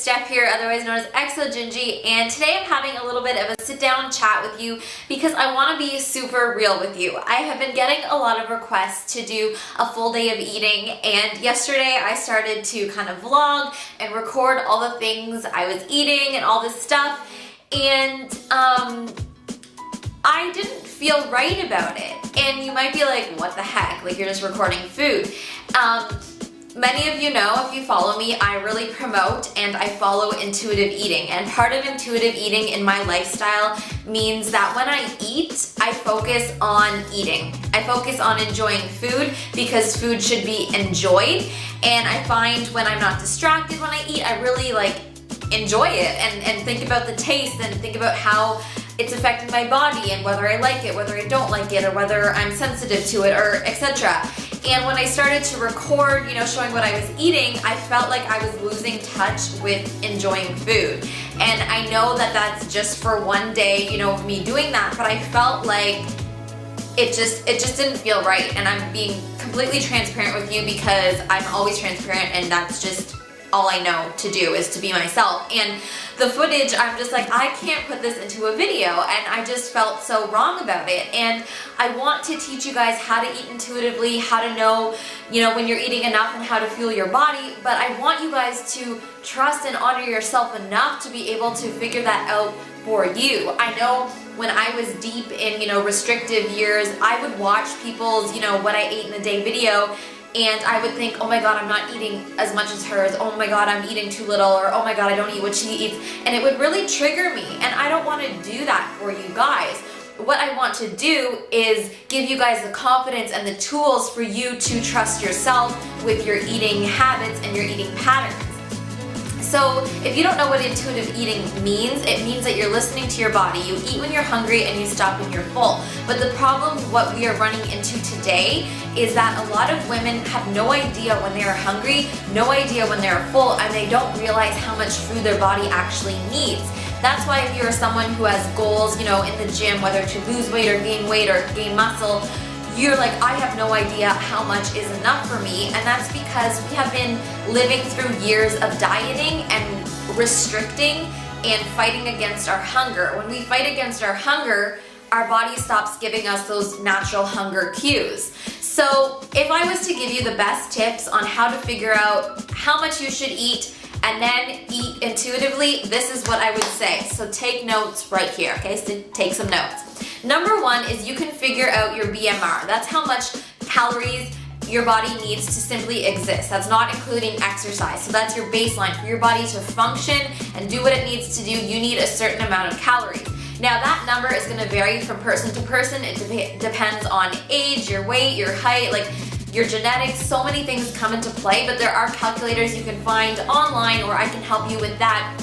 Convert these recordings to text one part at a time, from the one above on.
Steph here, otherwise known as Exo Gingy, and today I'm having a little bit of a sit-down chat with you because I want to be super real with you. I have been getting a lot of requests to do a full day of eating, and yesterday I started to kind of vlog and record all the things I was eating and all this stuff, and I didn't feel right about it. And you might be like, what the heck? Like, you're just recording food. Many of you know, if you follow me, I really promote and I follow intuitive eating. And part of intuitive eating in my lifestyle means that when I eat, I focus on eating. I focus on enjoying food because food should be enjoyed. And I find when I'm not distracted when I eat, I really enjoy it and think about the taste and think about how it's affecting my body and whether I like it, whether I don't like it, or whether I'm sensitive to it, or etc. And when I started to record, showing what I was eating, I felt like I was losing touch with enjoying food. And I know that that's just for one day, of me doing that, but I felt like it just didn't feel right. And I'm being completely transparent with you because I'm always transparent, and that's just all I know to do is to be myself. And the footage, I'm just like, I can't put this into a video, and I just felt so wrong about it. And I want to teach you guys how to eat intuitively, how to know, when you're eating enough and how to fuel your body, but I want you guys to trust and honor yourself enough to be able to figure that out for you. I know when I was deep in, restrictive years, I would watch people's, what I ate in a day video, and I would think, oh my god, I'm not eating as much as hers, oh my god, I'm eating too little, or oh my god, I don't eat what she eats, and it would really trigger me, and I don't want to do that for you guys. What I want to do is give you guys the confidence and the tools for you to trust yourself with your eating habits and your eating patterns. So if you don't know what intuitive eating means, it means that you're listening to your body. You eat when you're hungry and you stop when you're full. But the problem, what we are running into today, is that a lot of women have no idea when they are hungry, no idea when they're full, and they don't realize how much food their body actually needs. That's why if you're someone who has goals, in the gym, whether to lose weight or gain muscle, you're like, I have no idea how much is enough for me, and that's because we have been living through years of dieting and restricting and fighting against our hunger. When we fight against our hunger, our body stops giving us those natural hunger cues. So if I was to give you the best tips on how to figure out how much you should eat and then eat intuitively, this is what I would say. So take notes right here, okay? So take some notes. Number one is you can figure out your BMR. That's how much calories your body needs to simply exist. That's not including exercise. So that's your baseline. For your body to function and do what it needs to do, you need a certain amount of calories. Now that number is going to vary from person to person. It depends on age, your weight, your height, your genetics. So many things come into play, but there are calculators you can find online, or I can help you with that.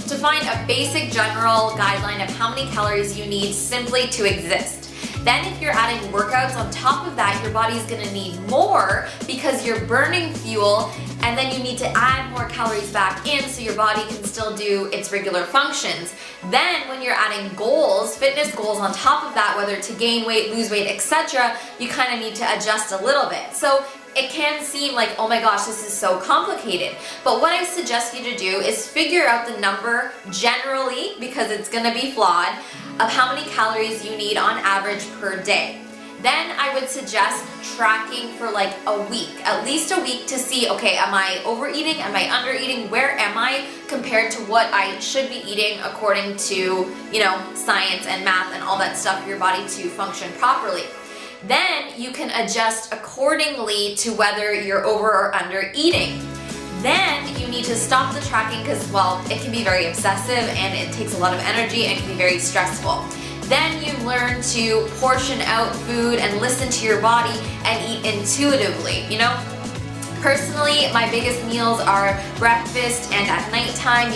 To find a basic general guideline of how many calories you need simply to exist. Then if you're adding workouts on top of that, your body's going to need more because you're burning fuel, and then you need to add more calories back in so your body can still do its regular functions. Then when you're adding goals, fitness goals on top of that, whether to gain weight, lose weight, etc., you kind of need to adjust a little bit. So it can seem like, oh my gosh, this is so complicated. But what I suggest you to do is figure out the number generally, because it's going to be flawed, of how many calories you need on average per day. Then I would suggest tracking for a week, at least a week, to see, okay, am I overeating? Am I undereating? Where am I compared to what I should be eating according to, science and math and all that stuff for your body to function properly. Then you can adjust accordingly to whether you're over or under eating. Then you need to stop the tracking because, it can be very obsessive and it takes a lot of energy and can be very stressful. Then you learn to portion out food and listen to your body and eat intuitively, Personally, my biggest meals are breakfast and at nighttime.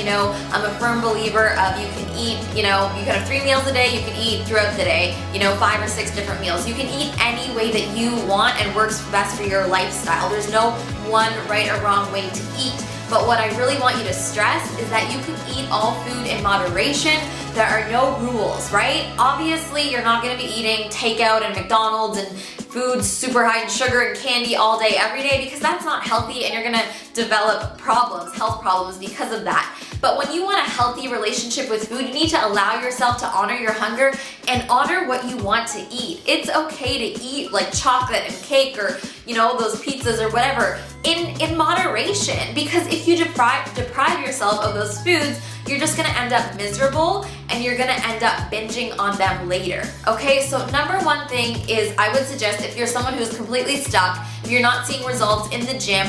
I'm a firm believer of you can eat, you can have 3 meals a day, you can eat throughout the day, 5 or 6 different meals. You can eat any way that you want and works best for your lifestyle. There's no one right or wrong way to eat. But what I really want you to stress is that you can eat all food in moderation. There are no rules, right? Obviously, you're not gonna be eating takeout and McDonald's and food super high in sugar and candy all day, every day, because that's not healthy and you're gonna develop problems, health problems because of that. But when you want a healthy relationship with food, you need to allow yourself to honor your hunger and honor what you want to eat. It's okay to eat like chocolate and cake or, you know, those pizzas or whatever in moderation, because if you deprive yourself of those foods, you're just gonna end up miserable and you're gonna end up binging on them later, okay? So number one thing is I would suggest, if you're someone who's completely stuck, if you're not seeing results in the gym,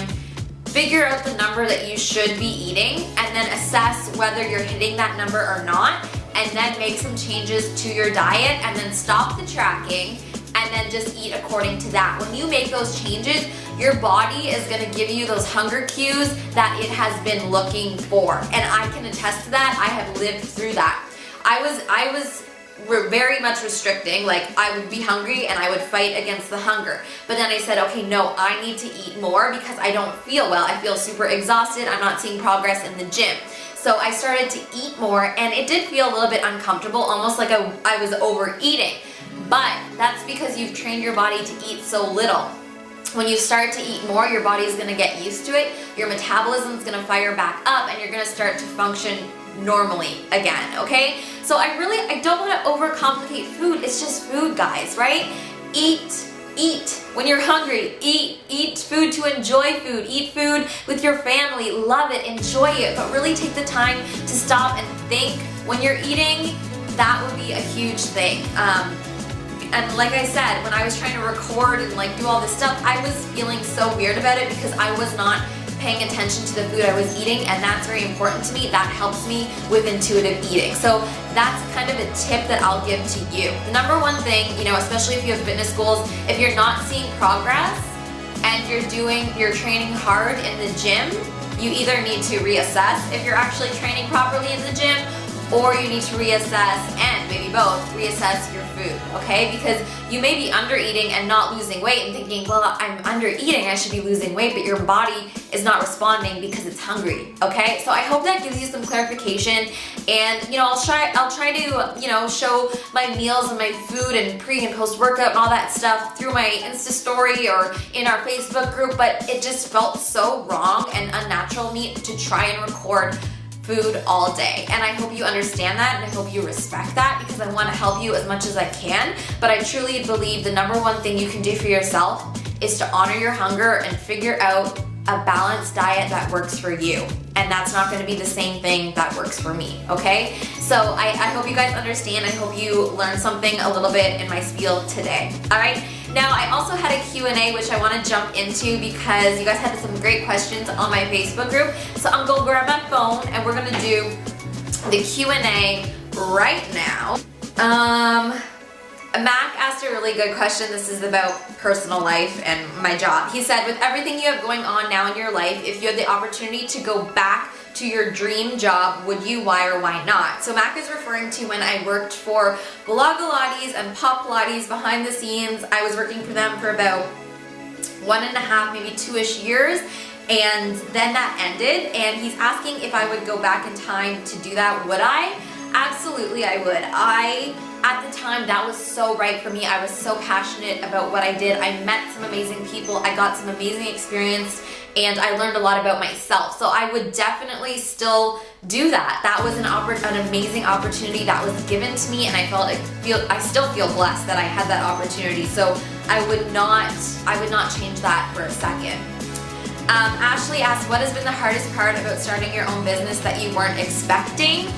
figure out the number that you should be eating and then assess whether you're hitting that number or not, and then make some changes to your diet and then stop the tracking and then just eat according to that. When you make those changes, your body is gonna give you those hunger cues that it has been looking for. And I can attest to that. I have lived through that. I was very much restricting, like I would be hungry and I would fight against the hunger. But then I said, okay, no, I need to eat more because I don't feel well. I feel super exhausted. I'm not seeing progress in the gym. So I started to eat more and it did feel a little bit uncomfortable, almost like I was overeating. But that's because you've trained your body to eat so little. When you start to eat more, your body is gonna get used to it, your metabolism is gonna fire back up, and you're gonna start to function normally again, okay? So I don't wanna overcomplicate food. It's just food, guys, right? Eat. When you're hungry, eat food to enjoy food. Eat food with your family, love it, enjoy it, but really take the time to stop and think when you're eating. That would be a huge thing. And like I said, when I was trying to record and like do all this stuff, I was feeling so weird about it because I was not paying attention to the food I was eating, and that's very important to me. That helps me with intuitive eating. So that's kind of a tip that I'll give to you. The number one thing, you know, especially if you have fitness goals, if you're not seeing progress and you're training hard in the gym, you either need to reassess if you're actually training properly in the gym, or you need to reassess, and maybe both, reassess your food, okay? Because you may be under eating and not losing weight and thinking, well, I'm under eating, I should be losing weight, but your body is not responding because it's hungry, okay? So I hope that gives you some clarification, and you know, I'll try to, you know, show my meals and my food and pre and post workout and all that stuff through my Insta story or in our Facebook group, but it just felt so wrong and unnatural me to try and record food all day. And I hope you understand that, and I hope you respect that, because I want to help you as much as I can. But I truly believe the number one thing you can do for yourself is to honor your hunger and figure out a balanced diet that works for you. And that's not going to be the same thing that works for me, okay? So I hope you guys understand. I hope you learned something a little bit in my spiel today, all right? Now, I also had a Q&A which I want to jump into because you guys had some great questions on my Facebook group. So I'm going to grab my phone and we're going to do the Q&A right now. Mac asked a really good question. This is about personal life and my job. He said, with everything you have going on now in your life, if you had the opportunity to go back to your dream job, would you? Why or why not? So Mac is referring to when I worked for Blogilates and Pop Pilates behind the scenes. I was working for them for about 1.5, maybe 2-ish years. And then that ended, and he's asking if I would go back in time to do that. Would I? Absolutely I would. At the time, that was so right for me. I was so passionate about what I did. I met some amazing people. I got some amazing experience, and I learned a lot about myself. So I would definitely still do that. That was an amazing opportunity that was given to me, and I still feel blessed that I had that opportunity. So I would not change that for a second. Ashley asked, what has been the hardest part about starting your own business that you weren't expecting?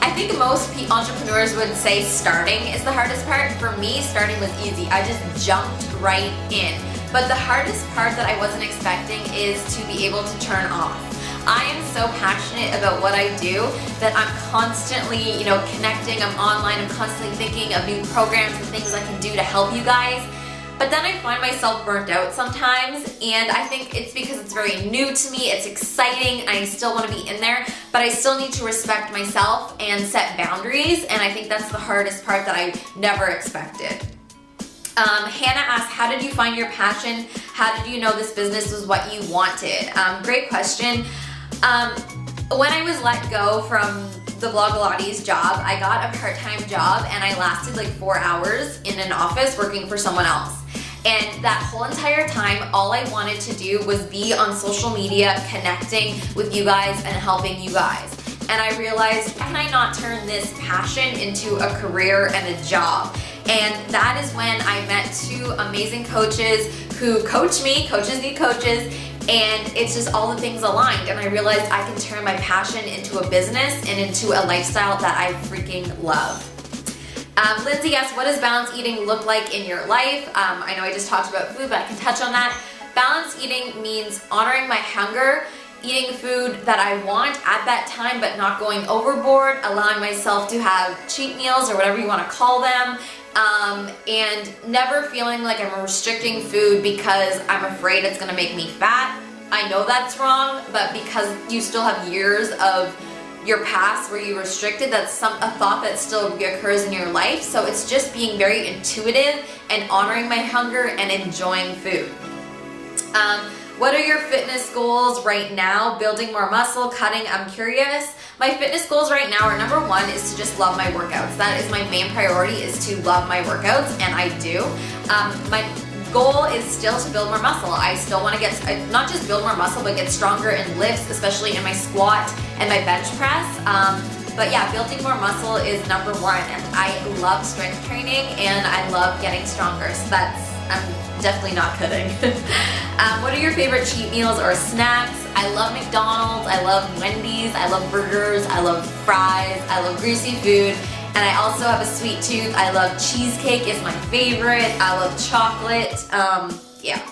I think most entrepreneurs would say starting is the hardest part. For me, starting was easy. I just jumped right in. But the hardest part that I wasn't expecting is to be able to turn off. I am so passionate about what I do that I'm constantly, you know, connecting. I'm online. I'm constantly thinking of new programs and things I can do to help you guys. But then I find myself burnt out sometimes, and I think it's because it's very new to me, it's exciting, and I still want to be in there, but I still need to respect myself and set boundaries, and I think that's the hardest part that I never expected. Hannah asked, how did you find your passion? How did you know this business was what you wanted? Great question. When I was let go from the Blogilates job, I got a part-time job and I lasted like 4 hours in an office working for someone else. And that whole entire time, all I wanted to do was be on social media, connecting with you guys and helping you guys. And I realized, can I not turn this passion into a career and a job? And that is when I met 2 amazing coaches who coach me. Coaches need coaches. And it's just all the things aligned. And I realized I can turn my passion into a business and into a lifestyle that I freaking love. Lindsay asks, what does balanced eating look like in your life? I know I just talked about food, but I can touch on that. Balanced eating means honoring my hunger, eating food that I want at that time, but not going overboard, allowing myself to have cheat meals or whatever you want to call them, and never feeling like I'm restricting food because I'm afraid it's going to make me fat. I know that's wrong, but because you still have years of your past where you restricted, that's a thought that still occurs in your life. So it's just being very intuitive and honoring my hunger and enjoying food. What are your fitness goals right now? Building more muscle, cutting, I'm curious. My fitness goals right now are, number 1 is to just love my workouts. That is my main priority, is to love my workouts, and I do. My goal is still to build more muscle. I still want to get, not just build more muscle, but get stronger in lifts, especially in my squat and my bench press. But yeah, building more muscle is number 1, and I love strength training and I love getting stronger. So I'm definitely not kidding. What are your favorite cheat meals or snacks? I love McDonald's, I love Wendy's, I love burgers, I love fries, I love greasy food. And I also have a sweet tooth. I love cheesecake, is my favorite. I love chocolate. Yeah.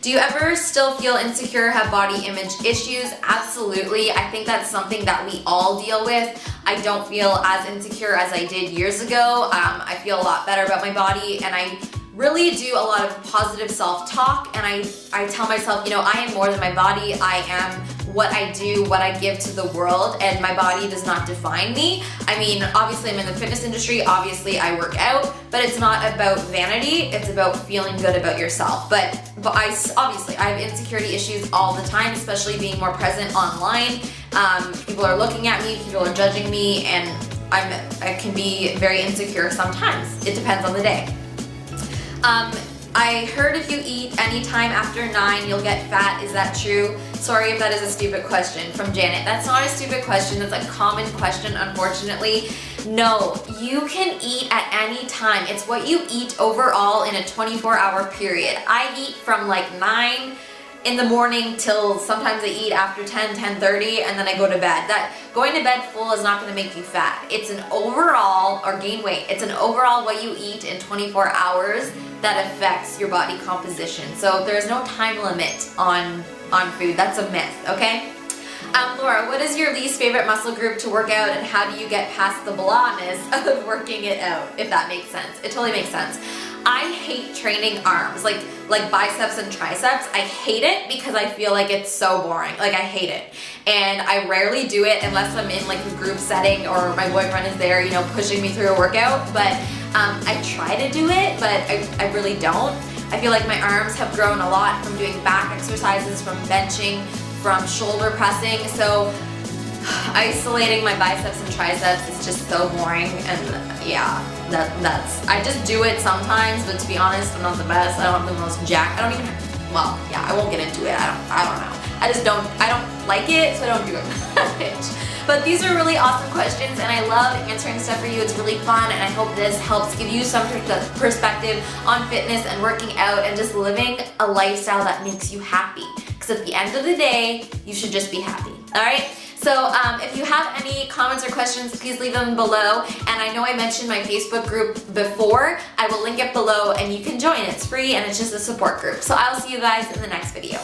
Do you ever still feel insecure, have body image issues? Absolutely. I think that's something that we all deal with. I don't feel as insecure as I did years ago. I feel a lot better about my body, and I really do a lot of positive self-talk, and I tell myself, you know, I am more than my body. I am what I do, what I give to the world, and my body does not define me. I mean, obviously I'm in the fitness industry, obviously I work out, but it's not about vanity, it's about feeling good about yourself. But obviously I have insecurity issues all the time, especially being more present online. People are looking at me, people are judging me, and I can be very insecure sometimes. It depends on the day. I heard if you eat anytime after 9, you'll get fat. Is that true? Sorry if that is a stupid question, from Janet. That's not a stupid question. That's a common question, unfortunately. No, you can eat at any time. It's what you eat overall in a 24-hour period. I eat from like 9 in the morning till sometimes I eat after 10:30, and then I go to bed. That going to bed full is not going to make you fat. It's an overall, or gain weight. It's an overall what you eat in 24 hours that affects your body composition. So there's no time limit on food. That's a myth, okay? Laura, what is your least favorite muscle group to work out, and how do you get past the blahness of working it out, if that makes sense? It totally makes sense. I hate training arms, like biceps and triceps. I hate it because I feel like it's so boring. Like, I hate it. And I rarely do it unless I'm in like a group setting or my boyfriend is there, you know, pushing me through a workout. But I try to do it, but I really don't. I feel like my arms have grown a lot from doing back exercises, from benching, from shoulder pressing. So isolating my biceps and triceps is just so boring, and yeah, that's I just do it sometimes, but to be honest, I'm not the best. I don't have the most jack. I don't even, well, yeah, I won't get into it. I don't know. I don't like it, so I don't do it. But these are really awesome questions, and I love answering stuff for you. It's really fun, and I hope this helps give you some perspective on fitness and working out and just living a lifestyle that makes you happy. Because at the end of the day, you should just be happy. All right? So if you have any comments or questions, please leave them below. And I know I mentioned my Facebook group before. I will link it below, and you can join. It's free, and it's just a support group. So I'll see you guys in the next video.